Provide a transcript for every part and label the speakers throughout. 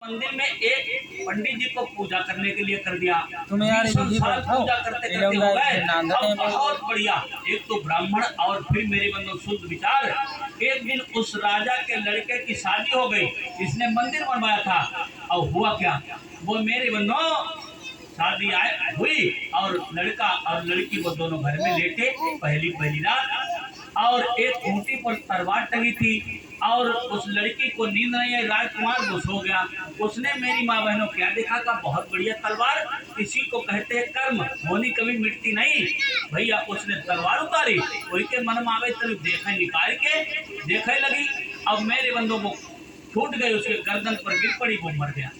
Speaker 1: मंदिर में एक पंडित जी को पूजा करने के लिए कर दिया।
Speaker 2: तुम्हें यार
Speaker 1: साल पूजा करते करते हो गए। अब बहुत बढ़िया, एक तो ब्राह्मण और फिर मेरे बंधु शुद्ध विचार। एक दिन उस राजा के लड़के की शादी हो गई, इसने मंदिर बनवाया था। और हुआ क्या, वो मेरे बंधु शादी हुई और लड़का और लड़की वो दोनों घर में लेटे पहली पहली रात। और एक खूंटी पर तलवार टंगी थी और उस लड़की को नींद नहीं आई, राजकुमार वो सो गया। उसने मेरी माँ बहनों क्या देखा का बहुत बढ़िया तलवार, इसी को कहते हैं कर्म, होनी कभी मिटती नहीं। भैया उसने तलवार उतारी, कोई के मन में आवे तब देखे निकाल के देखे लगी। अब मेरे बंदों को छूट गई, उसके गर्दन पर गिर पड़ी, वो मर गया।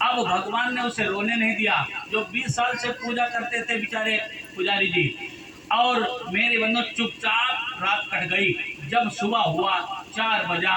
Speaker 1: अब भगवान ने उसे रोने नहीं दिया, जो 20 साल से पूजा करते थे बेचारे पुजारी जी। और मेरे बंधु चुपचाप रात कट गई। जब सुबह हुआ 4 बजा,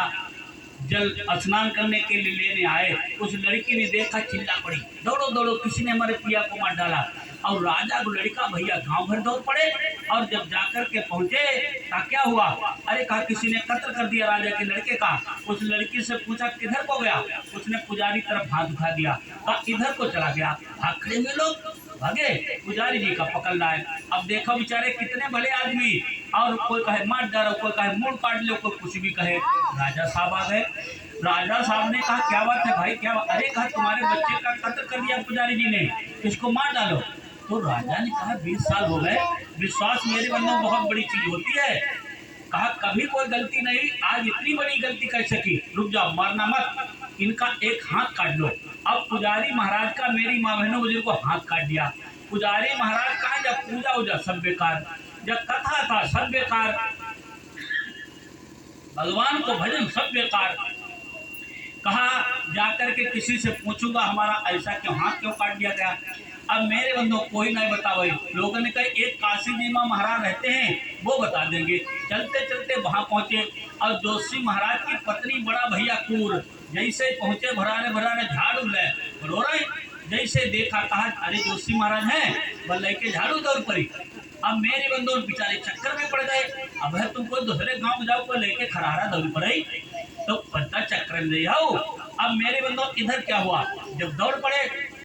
Speaker 1: जल स्नान करने के लिए लेने आए, उस लड़की ने देखा, चिल्ला पड़ी, दौड़ो दौड़ो, किसी ने हमारे पिया को मार डाला। और राजा को लड़का भैया गांव भर दौड़ पड़े। और जब जाकर के पहुंचे कहा क्या हुआ, अरे कहा किसी ने कत्ल कर दिया राजा के लड़के का। उस लड़की से पूछा किधर को गया, उसने पुजारी तरफ हाथ उठा दिया, कहा इधर को चला गया। भागते हुए लोग भागे, पुजारी जी का पकड़ लाए। अब देखो बेचारे कितने भले आदमी, और कोई कहे मार डालो, कोई कहे मुंह काट लो, कोई कुछ भी कहे। राजा साहब आ गए। राजा साहब ने कहा क्या बात है भाई, क्या बात? अरे कहा तुम्हारे बच्चे का कत्ल कर दिया पुजारी जी ने, इसको मार डालो। तो राजा ने कहा 20 साल हो गए, विश्वास मेरे मन में बहुत बड़ी चीज होती है। कहा कभी कोई गलती नहीं, आज इतनी बड़ी गलती कैसे की, रुक जाओ, मारना मत, इनका एक हाथ काट लो। अब पुजारी महाराज का मेरी माँ बहनों बुजुर्ग को हाथ काट दिया। पुजारी महाराज कहा जब पूजा उजा सब बेकार, जब कथा था सब बेकार, भगवान को भजन सब बेकार। कहा जाकर के किसी से पूछूंगा हमारा ऐसा क्यों हाथ क्यों काट दिया गया। अब मेरे बंधु कोई नहीं बता भाई, लोगों ने कहा एक काशी जी माँ महाराज रहते हैं वो बता देंगे। चलते चलते वहां पहुंचे और जोशी महाराज की पत्नी बड़ा भैया कूर, जैसे पहुंचे भराने भराने झाड़ू ले रो रहे, जैसे देखा कहा अरे जोशी महाराज हैं, बल लेके झाड़ू दौड़ पड़ी। अब मेरे बंधु बेचारे चक्कर में पड़ गए। अब है तुमको दूसरे गांव जाओ को लेके खरारा दौड़ पड़े, तो पता चक्कर में जाओ। अब मेरे बंधु इधर क्या हुआ, जब दौड़ पड़े